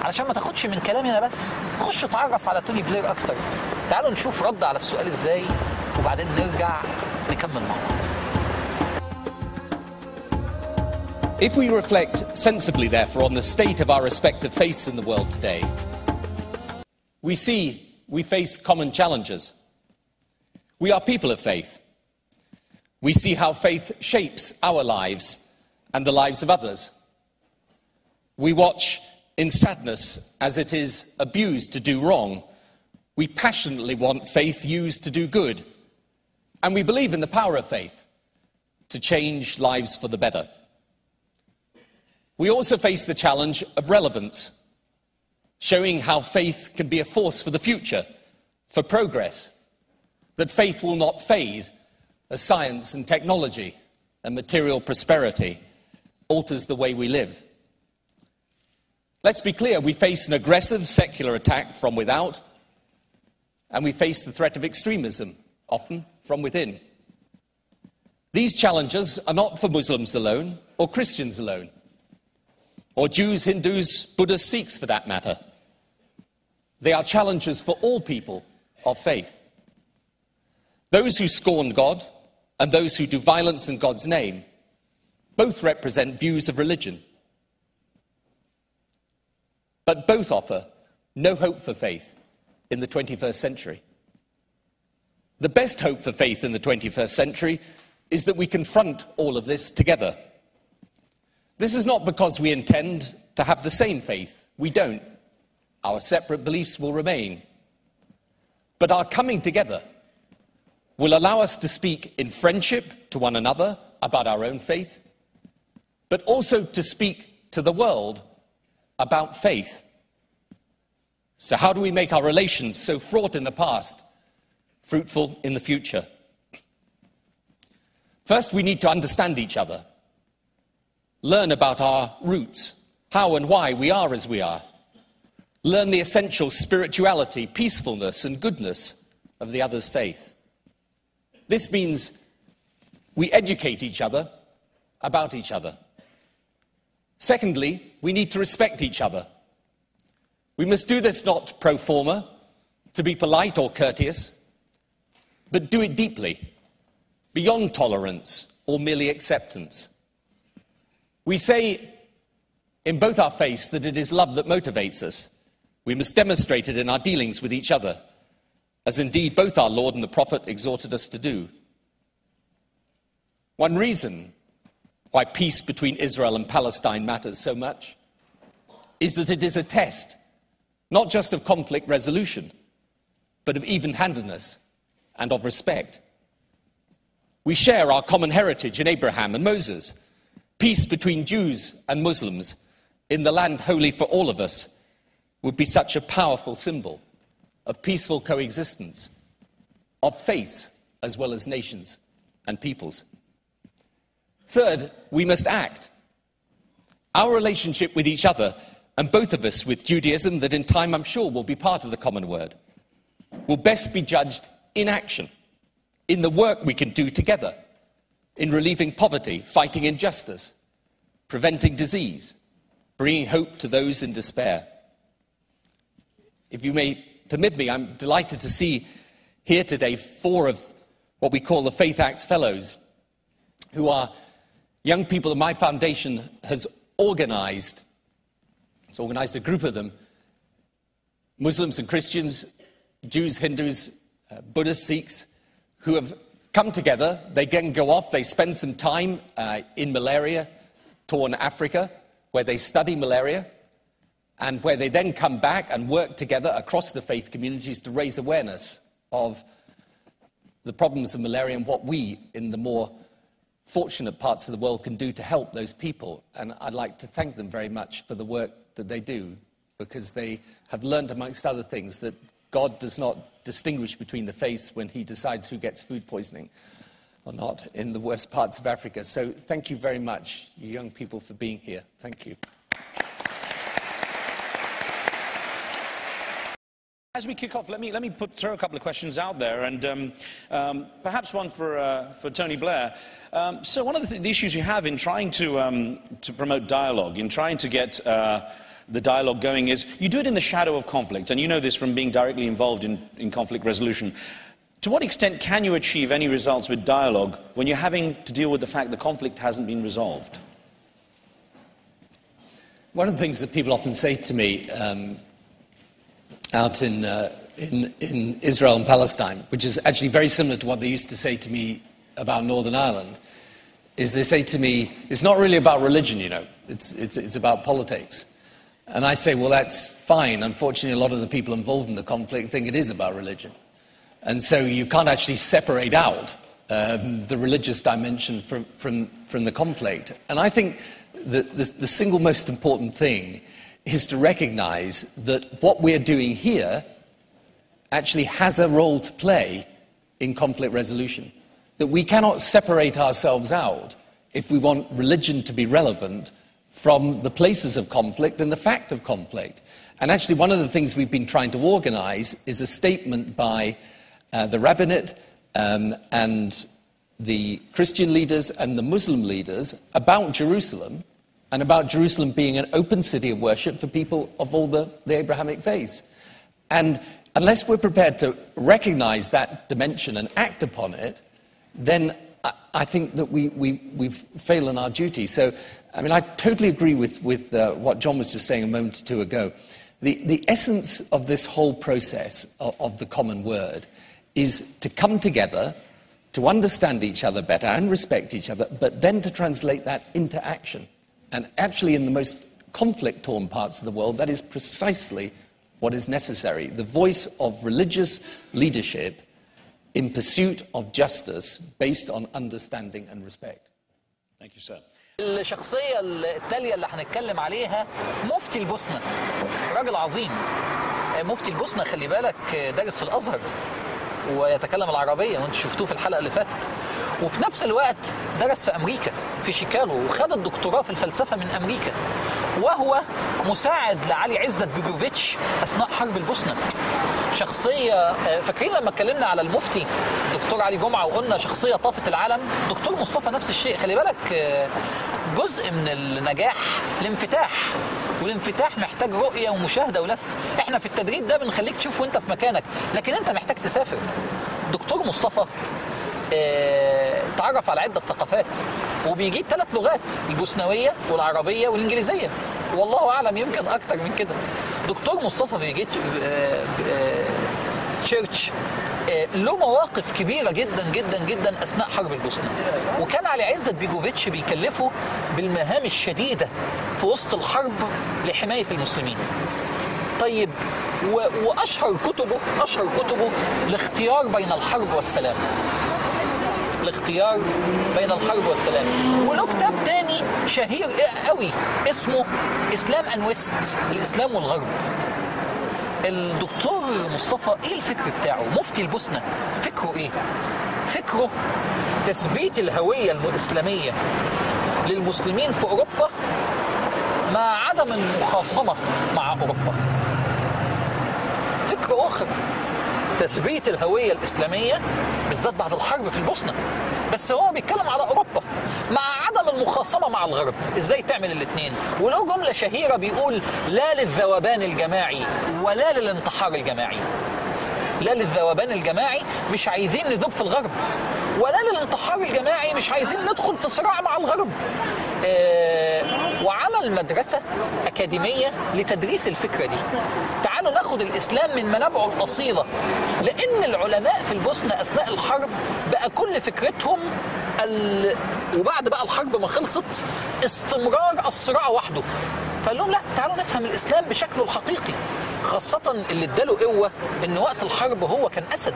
علشان ما تاخدش من كلامي انا بس، خش اتعرف على توني بلير اكتر. تعالوا نشوف رد على السؤال ازاي، وبعدين نرجع نكمل مع بعض. If we reflect sensibly, therefore, on the state of our respective faiths in the world today, we see we face common challenges. We are people of faith. We see how faith shapes our lives and the lives of others. We watch in sadness as it is abused to do wrong. We passionately want faith used to do good. And we believe in the power of faith to change lives for the better. We also face the challenge of relevance, showing how faith can be a force for the future, for progress, that faith will not fade as science and technology and material prosperity alters the way we live. Let's be clear, we face an aggressive secular attack from without, and we face the threat of extremism, often from within. These challenges are not for Muslims alone, or Christians alone, or Jews, Hindus, Buddhists, Sikhs for that matter. They are challenges for all people of faith. Those who scorn God and those who do violence in God's name both represent views of religion. But both offer no hope for faith in the 21st century. The best hope for faith in the 21st century is that we confront all of this together. This is not because we intend to have the same faith. We don't. Our separate beliefs will remain. But our coming together will allow us to speak in friendship to one another about our own faith, but also to speak to the world about faith. So how do we make our relations, so fraught in the past, fruitful in the future? First, we need to understand each other, learn about our roots, how and why we are as we are, learn the essential spirituality, peacefulness and goodness of the other's faith. This means we educate each other about each other. Secondly, we need to respect each other. We must do this not pro forma, to be polite or courteous, but do it deeply, beyond tolerance or merely acceptance. We say in both our faiths that it is love that motivates us. We must demonstrate it in our dealings with each other, as indeed both our Lord and the Prophet exhorted us to do. One reason why peace between Israel and Palestine matters so much is that it is a test, not just of conflict resolution, but of even-handedness and of respect. We share our common heritage in Abraham and Moses. Peace between Jews and Muslims in the land holy for all of us would be such a powerful symbol of peaceful coexistence, of faiths as well as nations and peoples. Third, we must act. Our relationship with each other, and both of us with Judaism, that in time I'm sure will be part of the common word, will best be judged in action, in the work we can do together, in relieving poverty, fighting injustice, preventing disease, bringing hope to those in despair. If you may permit me, I'm delighted to see here today 4 of what we call the Faith Acts Fellows, who are young people that my foundation has organized. It's organized a group of them, Muslims and Christians, Jews, Hindus, Buddhists, Sikhs, who have come together. They then go off, they spend some time in malaria-torn Africa, where they study malaria, and where they then come back and work together across the faith communities to raise awareness of the problems of malaria and what we, in the more fortunate parts of the world, can do to help those people. And I'd like to thank them very much for the work that they do, because they have learned, amongst other things, that God does not distinguish between the faiths when he decides who gets food poisoning or not in the worst parts of Africa. So thank you very much, you young people, for being here. Thank you. As we kick off, let me throw a couple of questions out there, and perhaps one for Tony Blair. So one of the issues you have in trying to promote dialogue, in trying to get the dialogue going is you do it in the shadow of conflict, and you know this from being directly involved in conflict resolution. To what extent can you achieve any results with dialogue when you're having to deal with the fact the conflict hasn't been resolved? One of the things that people often say to me out in Israel and Palestine, which is actually very similar to what they used to say to me about Northern Ireland, is they say to me, it's not really about religion, you know, it's about politics. And I say, well, that's fine. Unfortunately, a lot of the people involved in the conflict think it is about religion. And so you can't actually separate out the religious dimension from the conflict. And I think that the single most important thing is to recognize that what we're doing here actually has a role to play in conflict resolution. That we cannot separate ourselves out if we want religion to be relevant from the places of conflict and the fact of conflict. And actually one of the things we've been trying to organize is a statement by the rabbinate and the Christian leaders and the Muslim leaders about Jerusalem, and about Jerusalem being an open city of worship for people of all the Abrahamic faiths. And unless we're prepared to recognize that dimension and act upon it, then I think that we've failed in our duty. So, I mean, I totally agree with what John was just saying a moment or two ago. The essence of this whole process of the common word is to come together, to understand each other better and respect each other, but then to translate that into action. And actually, in the most conflict-torn parts of the world, that is precisely what is necessary. The voice of religious leadership in pursuit of justice based on understanding and respect. Thank you, sir. الشخصية التالية اللي هنتكلم عليها مفتي البوسنة، راجل عظيم. مفتي البوسنة خلي بالك دارس في الأزهر ويتكلم العربية، وانت شفتوه في الحلقة اللي فاتت. وفي نفس الوقت درس في أمريكا في شيكاغو وخد الدكتوراه في الفلسفة من أمريكا، وهو مساعد لعلي عزت بيجوفيتش أثناء حرب البوسنة. شخصية، فاكرين لما اتكلمنا على المفتي دكتور علي جمعة وقلنا شخصية طافت العالم؟ دكتور مصطفى نفس الشيء. خلي بالك جزء من النجاح الانفتاح، والانفتاح محتاج رؤية ومشاهدة ولف. احنا في التدريب ده بنخليك تشوف وانت في مكانك، لكن انت محتاج تسافر. دكتور مصطفى تعرف على عدة ثقافات وبيجيب 3 لغات، البوسنوية والعربية والإنجليزية، والله أعلم يمكن أكتر من كده. دكتور مصطفى بيجي تشيرش له مواقف كبيرة جدا جدا جدا أثناء حرب البوسنة، وكان علي عزت بيجوفيتش بيكلفه بالمهام الشديدة في وسط الحرب لحماية المسلمين. طيب، وأشهر كتبه الاختيار بين الحرب والسلام. الاختيار بين الحرب والسلام. وله كتاب تاني شهير قوي اسمه إسلام أند ويست، الإسلام والغرب. الدكتور مصطفى ايه الفكر بتاعه؟ مفتي البوسنة فكره ايه؟ فكره تثبيت الهوية الإسلامية للمسلمين في أوروبا مع عدم المخاصمة مع أوروبا. فكر آخر تثبيت الهوية الإسلامية بالذات بعد الحرب في البوسنة، بس هو بيتكلم على أوروبا مع عدم المخاصمة مع الغرب. إزاي تعمل الاثنين؟ وله جملة شهيرة بيقول: لا للذوبان الجماعي ولا للانتحار الجماعي. لا للذوبان الجماعي، مش عايزين نذوب في الغرب، ولا للانتحار الجماعي، مش عايزين ندخل في صراع مع الغرب. وعمل مدرسة أكاديمية لتدريس الفكرة دي. تعالوا ناخد الإسلام من منابعه الأصيلة، لأن العلماء في البوسنة أثناء الحرب بقى كل فكرتهم وبعد بقى الحرب ما خلصت استمرار الصراع وحده. فقال لهم: لا، تعالوا نفهم الإسلام بشكله الحقيقي، خاصة اللي اداله قوة إن وقت الحرب هو كان أسد.